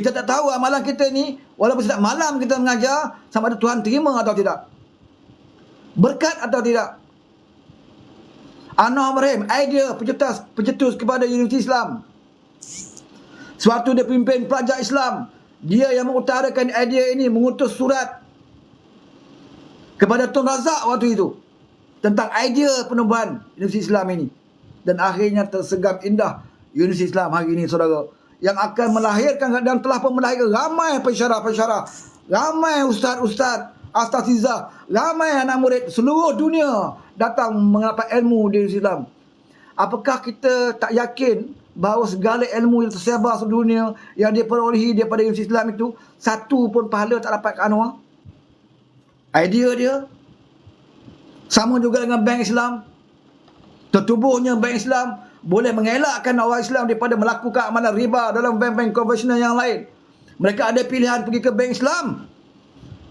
Kita tak tahu amalan kita ni, walaupun setiap malam kita mengajar, sama ada Tuhan terima atau tidak. Berkat atau tidak. Anwar Ibrahim, idea pencetus kepada Universiti Islam. Suatu dia pimpin pelajar Islam, dia yang mengutarakan idea ini, mengutus surat kepada Tun Razak waktu itu tentang idea penubuhan Universiti Islam ini. Dan akhirnya tersegam indah Universiti Islam hari ini, saudara, yang akan melahirkan dan telah pun melahirkan ramai pensyarah-pensyarah, ramai ustaz-ustaz, asatizah, ramai anak murid seluruh dunia datang mendapat ilmu di Universiti Islam. Apakah kita tak yakin bahawa segala ilmu yang tersebar seluruh dunia yang dia perolehi daripada Universiti Islam itu, satu pun pahala tak dapat ke Anwar? Idea dia sama juga dengan Bank Islam. Tertubuhnya Bank Islam boleh mengelakkan orang Islam daripada melakukan amalan riba dalam bank-bank konvensional yang lain. Mereka ada pilihan pergi ke Bank Islam.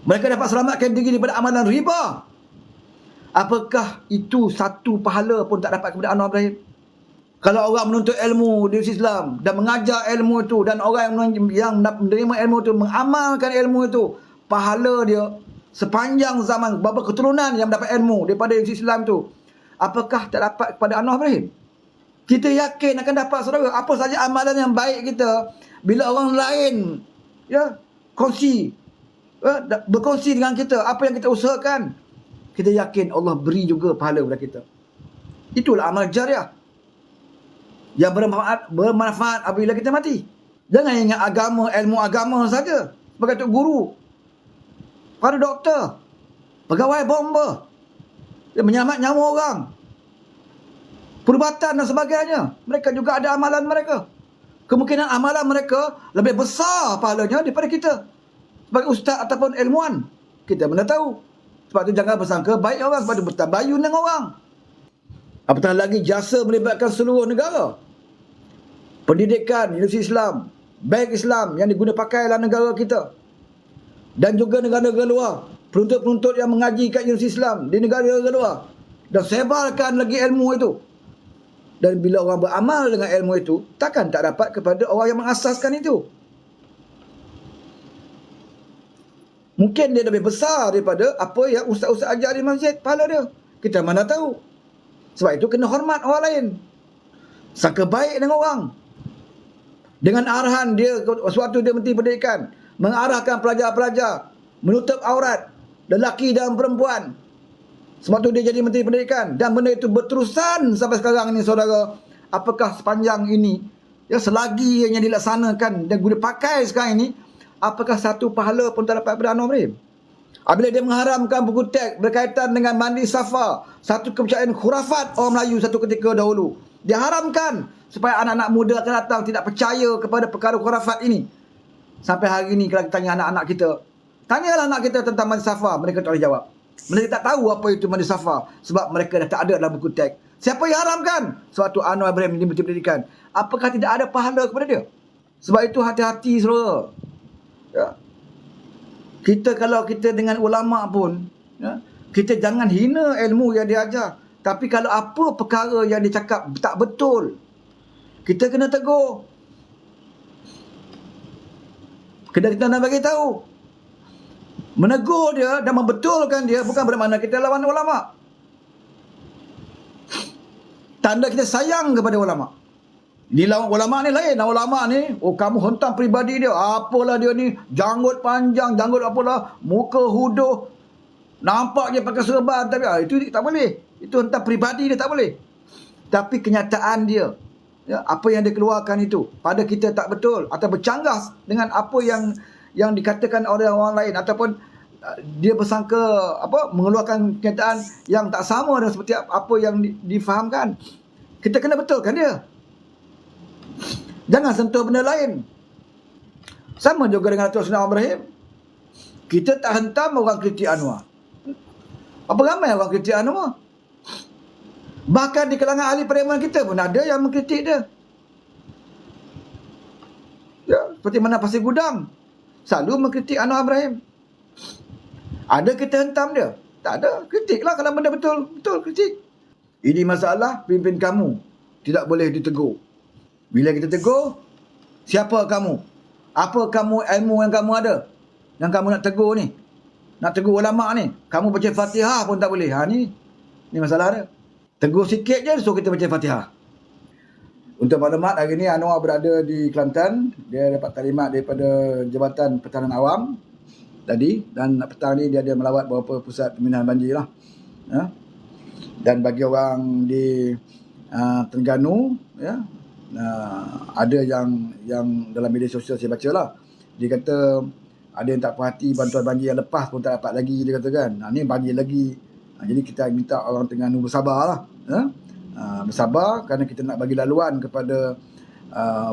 Mereka dapat selamatkan diri daripada amalan riba. Apakah itu satu pahala pun tak dapat kepada Anwar Ibrahim? Kalau orang menuntut ilmu di Islam dan mengajar ilmu itu, dan orang yang menerima ilmu itu mengamalkan ilmu itu, pahala dia sepanjang zaman beberapa keturunan yang mendapat ilmu daripada Islam itu, apakah tak dapat kepada Anwar Ibrahim? Kita yakin akan dapat, saudara. Apa saja amalan yang baik kita, bila orang lain berkongsi dengan kita apa yang kita usahakan, kita yakin Allah beri juga pahala kepada kita. Itulah amal jariah yang bermanfaat apabila kita mati. Jangan ingat agama, ilmu agama saja sebagai tok guru, para doktor, pegawai bomba yang menyelamat nyawa orang, perubatan dan sebagainya. Mereka juga ada amalan mereka. Kemungkinan amalan mereka lebih besar pahalanya daripada kita sebagai ustaz ataupun ilmuwan. Kita mana tahu. Sebab tu jangan bersangka baik orang, sebab tu bertabayun dengan orang. Apatah lagi jasa melibatkan seluruh negara. Pendidikan, Universiti Islam, Bank Islam yang diguna pakai dalam negara kita, dan juga negara-negara luar. Penuntut-penuntut yang mengaji kat Universiti Islam di negara-negara luar, dan sebarkan lagi ilmu itu. Dan bila orang beramal dengan ilmu itu, takkan tak dapat kepada orang yang mengasaskan itu. Mungkin dia lebih besar daripada apa yang ustaz-ustaz ajar di masjid, pahala dia. Kita mana tahu. Sebab itu kena hormat orang lain. Sangka baik dengan orang. Dengan arahan dia, suatu dia Menteri Pendidikan, mengarahkan pelajar-pelajar menutup aurat lelaki dan perempuan. Sebab tu dia jadi Menteri Pendidikan. Dan benda itu berterusan sampai sekarang ini, saudara. Apakah sepanjang ini, selagi yang dilaksanakan dan guna pakai sekarang ini, apakah satu pahala pun tak dapat kepada Anwar Ibrahim? Apabila dia mengharamkan buku teks berkaitan dengan mandi safa, satu kepercayaan khurafat orang Melayu satu ketika dahulu, dia haramkan supaya anak-anak muda akan datang tidak percaya kepada perkara khurafat ini. Sampai hari ini kalau kita tanya anak-anak kita, tanyalah anak kita tentang mandi safa, mereka tak boleh jawab. Mereka tak tahu apa itu mandi safa sebab mereka dah tak ada dalam buku teks. Siapa yang haramkan? Sebab tu Anwar Ibrahim di Menteri Pendidikan. Apakah tidak ada pahala kepada dia? Sebab itu hati-hati, saudara. Kita kalau kita dengan ulama pun, kita jangan hina ilmu yang dia ajar. Tapi kalau apa perkara yang dia cakap tak betul, kita kena tegur. Kita nak bagi tahu. Menegur dia dan membetulkan dia bukan bermakna kita lawan ulama. Tanda kita sayang kepada ulama. Ni lawan ulama ni lain. Ulama ni, kamu hentam peribadi dia. Apalah dia ni, janggut panjang, janggut apalah, muka huduh, nampak je pakai serban. Tapi itu tak boleh. Itu hentam peribadi dia, tak boleh. Tapi kenyataan dia, apa yang dia keluarkan itu pada kita tak betul atau bercanggah dengan apa yang dikatakan oleh orang lain, ataupun dia bersangka mengeluarkan kenyataan yang tak sama dengan seperti apa yang difahamkan. Kita kena betulkan dia. Jangan sentuh benda lain. Sama juga dengan Datuk Seri Anwar Ibrahim. Kita tak hentam orang kritik Anwar. Apa ramai orang kritik Anwar? Bahkan di kalangan ahli parlimen kita pun ada yang mengkritik dia. Seperti mana Pasir Gudang selalu mengkritik Anwar Ibrahim. Ada kita hentam dia? Tak ada. Kritiklah kalau benda betul. Betul kritik. Ini masalah pimpin kamu. Tidak boleh ditegur. Bila kita tegur, siapa kamu? Apa kamu ilmu yang kamu ada? Yang kamu nak tegur ni? Nak tegur ulama ni? Kamu baca Fatihah pun tak boleh. Ni masalah dia. Tegur sikit je suruh kita baca Fatihah. Untuk maklumat, hari ni Anwar berada di Kelantan. Dia dapat talimat daripada Jabatan Pertahanan Awam tadi, dan petang ni dia ada melawat beberapa pusat pemindahan banjir lah. Dan bagi orang di Terengganu, ada yang dalam media sosial saya baca lah, dia kata ada yang tak puas hati bantuan banjir yang lepas pun tak dapat lagi, dia kata kan. Ni banjir lagi. Jadi kita minta orang Terengganu bersabar lah. Bersabar kerana kita nak bagi laluan kepada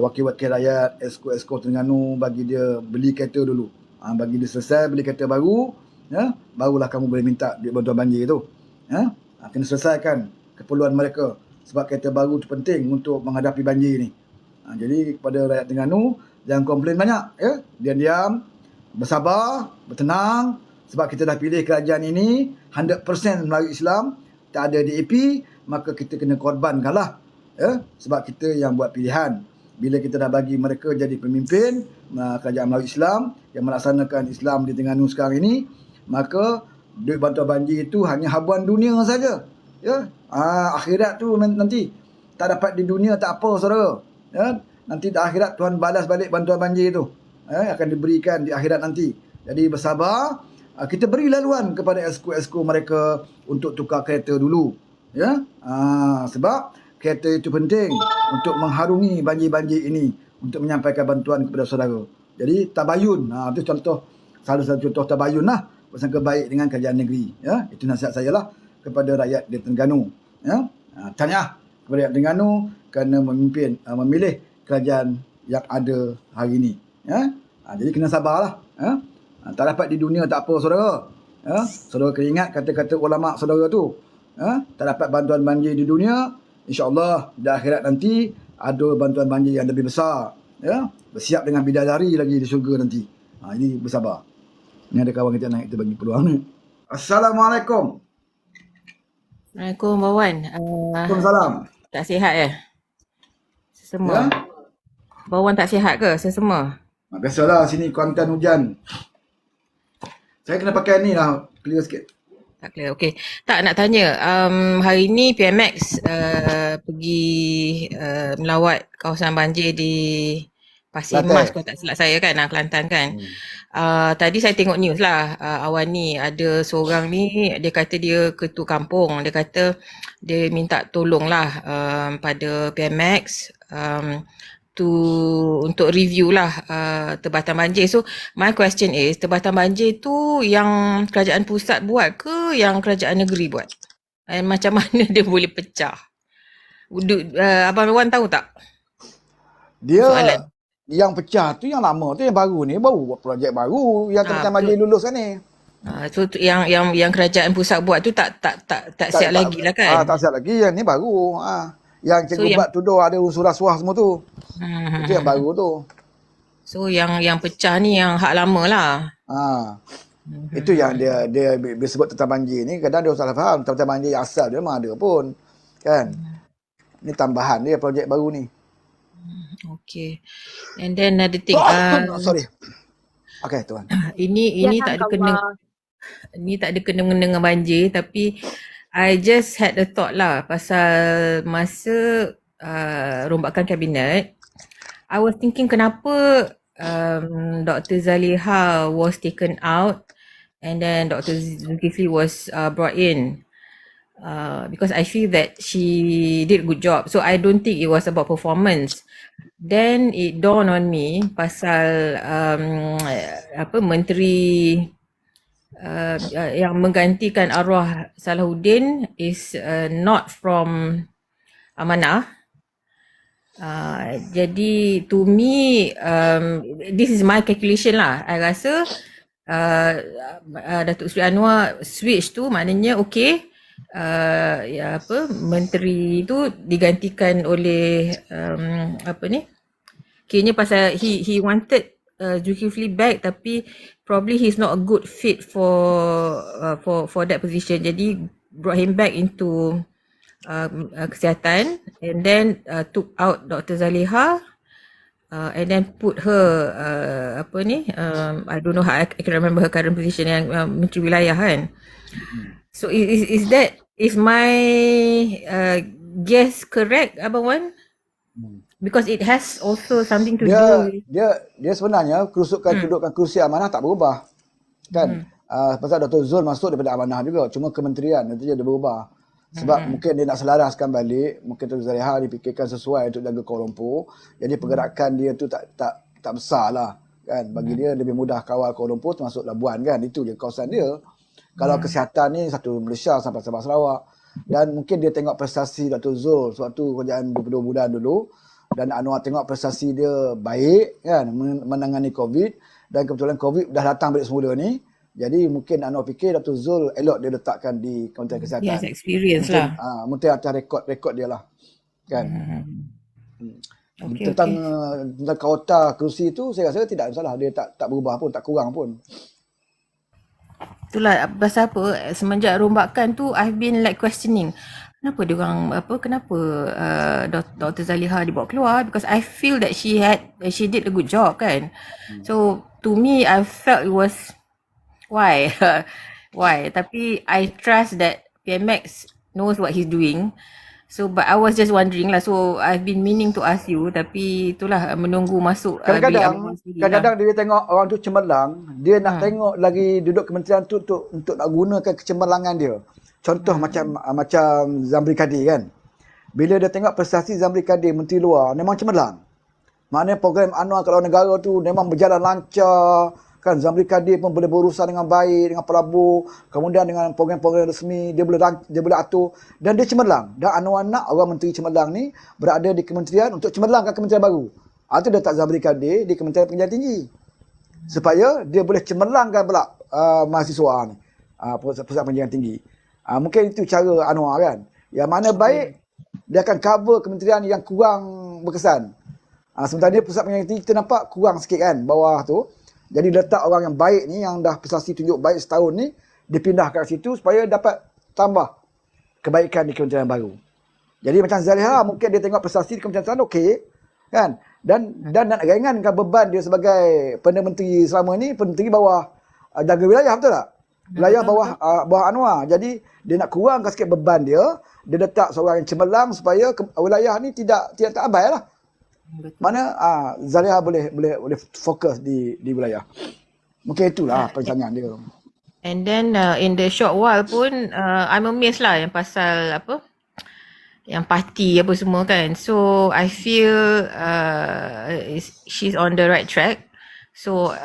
wakil-wakil rakyat, esko-esko Terengganu, bagi dia beli kereta dulu. Bagi dia selesai beli kereta baru, barulah kamu boleh minta duit bantuan banjir tu. Kena selesaikan keperluan mereka, sebab kereta baru tu penting untuk menghadapi banjir ni. Jadi kepada rakyat Terengganu, jangan komplain banyak, diam-diam, bersabar, bertenang, sebab kita dah pilih kerajaan ini 100% Melayu Islam, tak ada DAP, maka kita kena korbankanlah, sebab kita yang buat pilihan. Bila kita dah bagi mereka jadi pemimpin kerajaan Melayu Islam yang melaksanakan Islam di Terengganu sekarang ini, maka duit bantuan banjir itu hanya habuan dunia saja. Akhirat tu nanti tak dapat di dunia tak apa, saudara. Nanti di akhirat Tuhan balas balik bantuan banjir tu. Akan diberikan di akhirat nanti. Jadi bersabar. Kita beri laluan kepada esko-esko mereka untuk tukar kereta dulu. Sebab kereta itu penting untuk mengharungi banjir-banjir ini, untuk menyampaikan bantuan kepada saudara. Jadi tabayun, itu contoh, salah satu contoh tabayun lah, bersangka baik dengan kerajaan negeri. Itu nasihat saya lah kepada rakyat di Terengganu. Tahniah kepada rakyat Terengganu kerana memilih kerajaan yang ada hari ini. Jadi kena sabarlah. Tak dapat di dunia tak apa, saudara. Saudara kena ingat kata-kata ulama saudara tu. Tak dapat bantuan banjir di dunia, insya-Allah di akhirat nanti ada bantuan banjir yang lebih besar. Bersiap dengan bidadari lagi di syurga nanti. Ini bersabar. Ni ada kawan kita naik, kita bagi peluang ni. Assalamualaikum. Assalamualaikum, Abang Wan. Waalaikumsalam. Tak sihat ya? Semua. Abang Wan tak sihat ke semua? Biasalah sini Kuantan hujan. Saya kena pakai ni lah, clear sikit. Tak clear, okey. Tak, nak tanya, hari ni PMX pergi melawat kawasan banjir di Pasir Mas, kalau tak silap saya kan, Kelantan kan. Tadi saya tengok news lah, awan ni ada seorang ni, dia kata dia ketua kampung, dia kata dia minta tolong lah pada PMX untuk review lah tebatan banjir. So my question is, tebatan banjir tu yang kerajaan pusat buat ke yang kerajaan negeri buat? Macam mana dia boleh pecah? Abang Wan tahu tak? Dia soalan yang pecah tu yang lama tu, yang baru ni baru buat projek baru yang tebatan banjir lulus kan ni. So yang kerajaan pusat buat tu tak siap lagi lah kan? Tak siap lagi, yang ni baru. Yang cikgu buat tuduh ada unsur rasuah semua tu. Itu yang baru tu. So yang pecah ni yang hak lama lah. Itu yang dia sebut tentang banjir ni, kadang dia salah faham. Tentang banjir yang asal dia memang ada pun. Kan? Ni tambahan dia projek baru ni. Okay. And then another thing. Sorry. Okay, tuan. Ini tak ada kena. Ini tak ada kena-mengena dengan banjir, tapi I just had a thought lah pasal masa rombakan kabinet. I was thinking kenapa Dr. Zaliha was taken out and then Dr. Zulkifli was brought in. Because I feel that she did a good job. So I don't think it was about performance. Then it dawned on me pasal menteri yang menggantikan arwah Salahuddin is not from Amanah. Jadi to me, this is my calculation lah. I rasa Datuk Seri Anwar switch tu maknanya okay, menteri tu digantikan oleh kiranya pasal he wanted Zulkifli back, tapi probably he's not a good fit for that position. Jadi brought him back into kesihatan and then took out Dr. Zaliha and then put her I don't know how I can remember her current position yang Menteri Wilayah kan. So is my guess correct, Abang Wan? Because it has also something to do with Dia sebenarnya kedudukan kursi amanah tak berubah. Kan? Pasal Dr. Zul masuk daripada amanah juga. Cuma kementerian itu je dia berubah. Sebab mungkin dia nak selaraskan balik. Mungkin Dr. Zaliha dipikirkan sesuai untuk jaga Kuala Lumpur. Jadi pergerakan dia tu tak besar lah. Kan? Bagi dia lebih mudah kawal Kuala Lumpur termasuk Labuan kan. Itu je kawasan dia. Kalau kesihatan ni satu Malaysia sampai Sabah Sarawak. Dan mungkin dia tengok prestasi Dr. Zul sewaktu kerajaan 22 bulan dulu. Dan Anwar tengok prestasi dia baik kan, menangani COVID. Dan kebetulan COVID dah datang balik semula ni. Jadi mungkin Anwar fikir Dr. Zul elok dia letakkan di Kementerian Kesihatan. Yes, experience mungkin, lah. Mungkin atas rekod dia lah. Kan. Tentang kawata kerusi tu saya rasa tidak ada masalah. Dia tak berubah pun, tak kurang pun. Itulah pasal apa, semenjak rombakan tu I've been like questioning. Kenapa Dr. Zaliha dibawa keluar, because I feel that she did a good job kan. So to me I felt it was why tapi I trust that PMX knows what he's doing. So but I was just wondering lah, so I've been meaning to ask you, tapi itulah menunggu masuk kadang-kadang dia tengok orang tu cemerlang, dia nak tengok lagi duduk kementerian tu untuk nak gunakan kecemerlangan dia. Contoh macam Zamri Kadir kan. Bila dia tengok prestasi Zamri Kadir Menteri Luar memang cemerlang. Maknanya program Anwar ke luar negara tu memang berjalan lancar. Kan Zamri Kadir pun boleh berurusan dengan baik dengan pelabur, kemudian dengan program-program resmi dia boleh atur dan dia cemerlang. Dan Anwar nak orang menteri cemerlang ni berada di kementerian untuk cemerlangkan kementerian baru. Itu dia tak Zamri Kadir di Kementerian Pendidikan Tinggi. Supaya dia boleh cemerlangkan pula mahasiswa ni. Pusat pendidikan tinggi. Mungkin itu cara Anwar kan. Yang mana baik, dia akan cover kementerian yang kurang berkesan. Sementara dia pusat pendidikan tinggi kita nampak kurang sikit kan bawah tu. Jadi letak orang yang baik ni, yang dah prestasi tunjuk baik setahun ni, dipindahkan ke situ supaya dapat tambah kebaikan di kementerian baru. Jadi macam Zaliha mungkin dia tengok prestasi di kementerian sana okey kan. Dan nak ringankan beban dia sebagai Perdana Menteri selama ni, Perdana Menteri bawah jaga wilayah, betul tak? Wilayah bawah Anwar. Jadi dia nak kurangkan sikit beban dia, dia letak seorang yang cemerlang supaya wilayah ni tidak abai lah. Mana Zaliha boleh fokus di wilayah. Mungkin itulah perancangan dia. And then in the short while pun I'm amazed lah yang pasal apa, yang parti apa semua kan. So I feel she's on the right track. So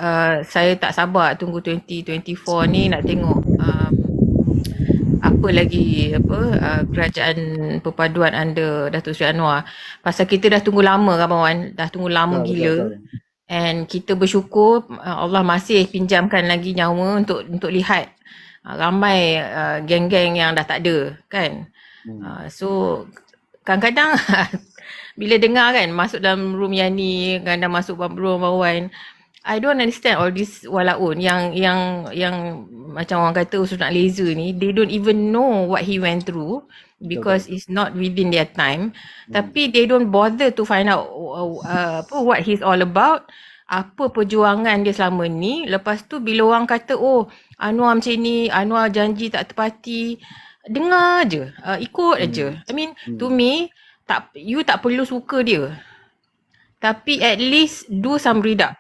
saya tak sabar tunggu 2024 ni nak tengok apa lagi kerajaan perpaduan under Datuk Seri Anwar. Pasal kita dah tunggu lama kan Abang Wan, dah tunggu lama gila. Betul. And kita bersyukur Allah masih pinjamkan lagi nyawa untuk lihat ramai geng-geng yang dah tak ada kan. So kadang-kadang bila dengar kan masuk dalam room Yani, kadang masuk room Abang Wan, I don't understand all this walaun yang macam orang kata usul nak laser ni, they don't even know what he went through because it's not within their time. Tapi they don't bother to find out what he's all about, apa perjuangan dia selama ni. Lepas tu bila orang kata Anwar macam ni, Anwar janji tak tepati, dengar je, ikut aja. I mean to me, you tak perlu suka dia, tapi at least do some read up.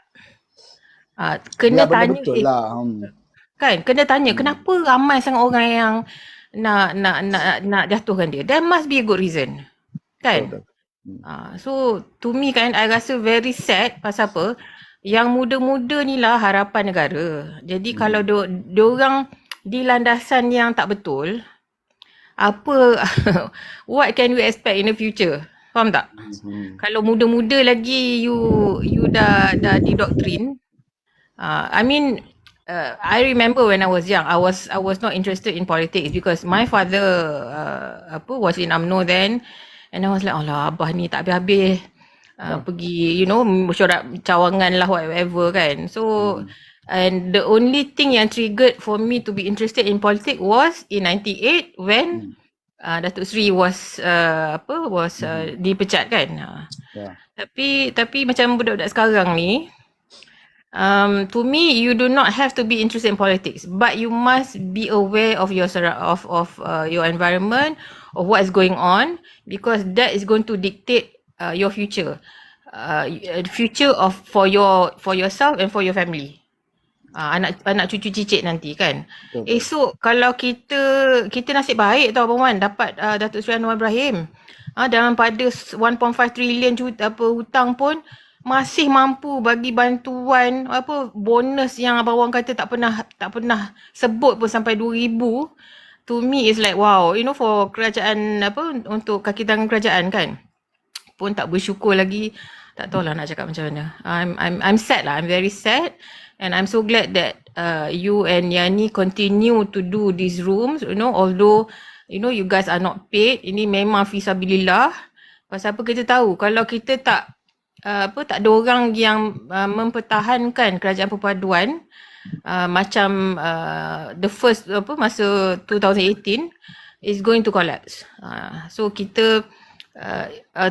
Kena tanya betul lah. Kan kena tanya kenapa ramai sangat orang yang nak jatuhkan dia. There must be a good reason kan. So to me kan, I rasa very sad. Pasal apa, yang muda-muda ni lah harapan negara. Jadi kalau diorang di landasan yang tak betul, apa what can we expect in the future? Faham tak? Kalau muda-muda lagi you dah didoktrin. I mean, I remember when I was young, I was not interested in politics because my father was in UMNO then, and I was like, alah abah ni tak habis-habis pergi mesyuarat cawangan lah whatever kan. So and the only thing yang triggered for me to be interested in politics was in 98 when Datuk Sri was dipecat kan. Ya. Tapi macam budak-budak sekarang ni, to me, you do not have to be interested in politics, but you must be aware of your your environment, of what is going on, because that is going to dictate your future, future of for yourself and for your family. Anak cucu cicit nanti kan. Betul. Esok kalau kita nasib baik tau Abang Wan dapat Datuk Seri Anwar Ibrahim. Dalam pada 1.5 trilion hutang pun masih mampu bagi bantuan bonus yang Abang Wan kata tak pernah sebut pun sampai 2,000. To me is like wow, for kerajaan untuk kaki tangan kerajaan kan. Pun tak bersyukur lagi. Tak tahulah nak cakap macam mana. I'm sad lah. I'm very sad. And I'm so glad that you and Yani continue to do these rooms, although you guys are not paid. Ini memang fisabilillah. Pasal apa kita tahu kalau kita tak ada orang yang mempertahankan kerajaan perpaduan macam the first masa 2018 is going to collapse. So kita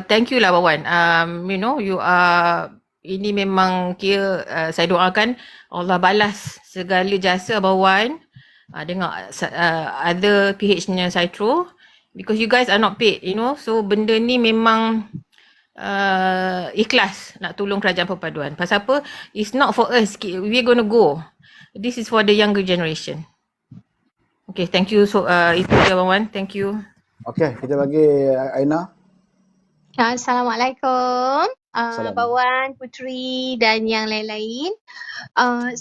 thank you lah Bawan. You are ini memang kira saya doakan Allah balas segala jasa Abang Wan dengan other PH-nya Saitro, because you guys are not paid, so benda ni memang ikhlas nak tolong kerajaan perpaduan. Pasal apa? It's not for us, we're gonna go. This is for the younger generation. Okay, thank you. So itu dia Abang Wan, thank you. Okay, kita bagi Aina. Assalamualaikum. Salam. Bawan, Puteri dan yang lain-lain.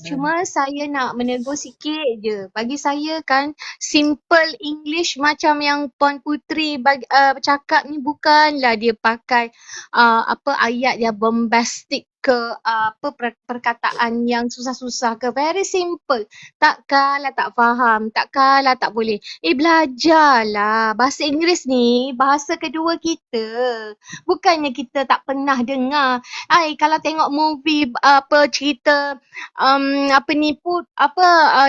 Cuma saya nak menegur sikit je. Bagi saya kan simple English macam yang Puan Puteri cakap ni bukanlah dia pakai ayat yang bombastic ke perkataan yang susah-susah ke. Very simple. Takkanlah tak faham, takkanlah tak boleh. Belajarlah. Bahasa Inggeris ni bahasa kedua kita. Bukannya kita tak pernah dengar. Kalau tengok movie cerita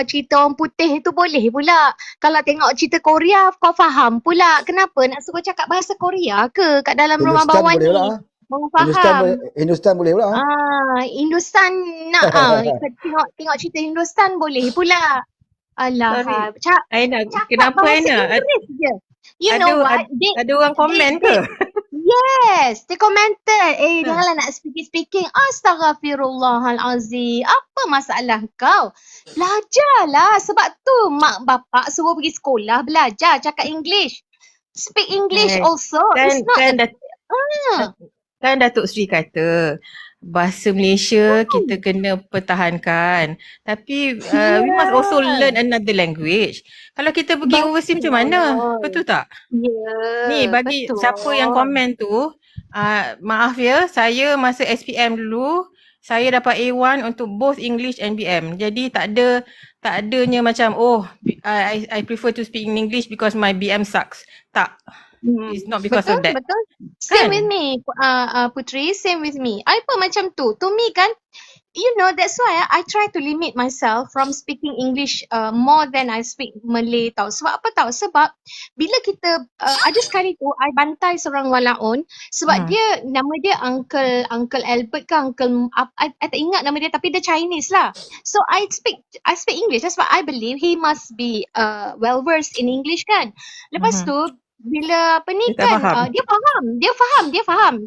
cerita orang putih itu boleh pula. Kalau tengok cerita Korea kau faham pula. Kenapa nak suruh cakap bahasa Korea ke kat dalam rumah Bawan ni? Baru faham. Hindustan boleh pula. Hindustan nak tengok cerita Hindustan boleh pula. Alah. Aina, kenapa Aina? You know what? Ada orang komen ke? Yes, they commented. Janganlah nak speaking. Astaghfirullahalazim. Apa masalah kau? Belajarlah. Sebab tu mak bapak suruh pergi sekolah belajar cakap English. Speak English also. It's not Kan Datuk Seri kata bahasa Malaysia kita kena pertahankan. Tapi we must also learn another language. Kalau kita pergi overseas macam mana? Betul tak? Ni bagi betul. Siapa yang komen tu, maaf ya, saya masa SPM dulu saya dapat A1 untuk both English and BM. Jadi tak adanya macam I prefer to speak in English because my BM sucks. Tak. It's not because of that. Betul. Same with me, Puteri. Same with me. I pun macam tu. To me kan, that's why I try to limit myself from speaking English more than I speak Malay tau. Sebab apa tau? Sebab bila kita, ada sekali tu, I bantai seorang walaun sebab nama dia Uncle Albert ke Uncle, I tak ingat nama dia tapi dia Chinese lah. So I speak English. That's why I believe he must be well versed in English kan. Lepas tu, bila dia faham. Dia faham.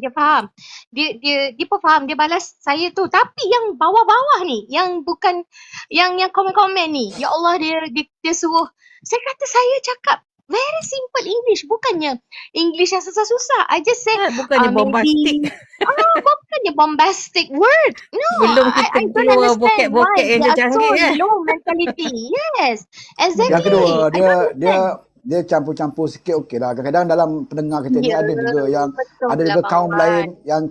Dia pun faham, dia balas saya tu. Tapi yang bawah-bawah ni, yang bukan yang komen-komen ni, ya Allah dia suruh. Saya kata saya cakap very simple English, bukannya English yang susah-susah. I just said bukannya bombastic. Bukannya bombastic word. No, belum kita I don't understand why yang they are so canggih, low mentality. Yes, exactly. Yang kedua, dia campur-campur sikit okey lah. Kadang-kadang dalam pendengar kita ni ada juga yang ada juga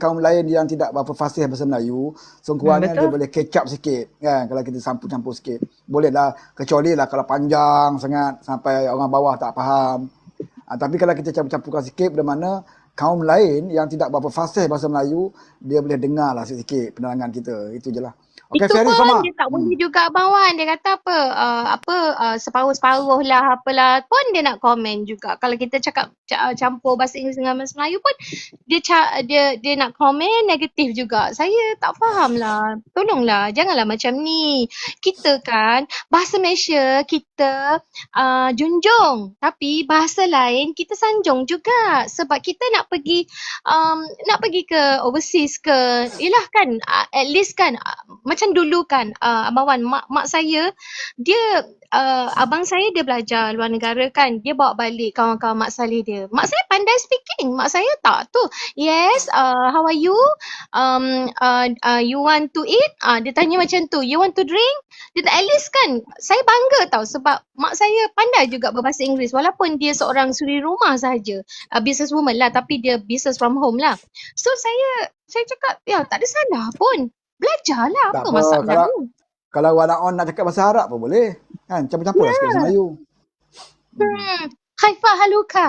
kaum lain yang tidak berapa fasih bahasa Melayu. So kurangnya dia boleh catch up sikit kan kalau kita campur-campur sikit. Boleh lah, kecuali lah kalau panjang sangat sampai orang bawah tak faham. Tapi kalau kita campur-campurkan sikit, bagaimana kaum lain yang tidak berapa fasih bahasa Melayu, dia boleh dengar lah sikit penerangan kita. Itu je lah. Okey, Itu Ferry pun sama. dia tak boleh juga Abang Wan. Dia kata separuh-separuh lah apalah pun dia nak komen juga. Kalau kita cakap campur bahasa Inggeris dengan bahasa Melayu pun dia nak komen negatif juga. Saya tak faham lah. Tolonglah janganlah macam ni. Kita kan bahasa Malaysia kita junjung, tapi bahasa lain kita sanjung juga sebab kita nak pergi ke overseas ke, yelah kan, at least kan, macam dulu kan, Abang Wan, mak saya, dia, abang saya dia belajar luar negara kan, dia bawa balik kawan-kawan mak saleh dia. Mak saya pandai speaking, mak saya tak tu. Yes, how are you? You want to eat? Dia tanya macam tu. You want to drink? At least kan, saya bangga tau sebab mak saya pandai juga berbahasa Inggeris walaupun dia seorang suri rumah sahaja. Business woman lah tapi dia business from home lah. So saya cakap ya tak ada salah pun. Belajarlah Tak apa apa, masalah kalau ni. kalau Wana On nak cakap bahasa Arab pun boleh. Kan campur-campur lah sikit bahasa Melayu. Kaifa haluka?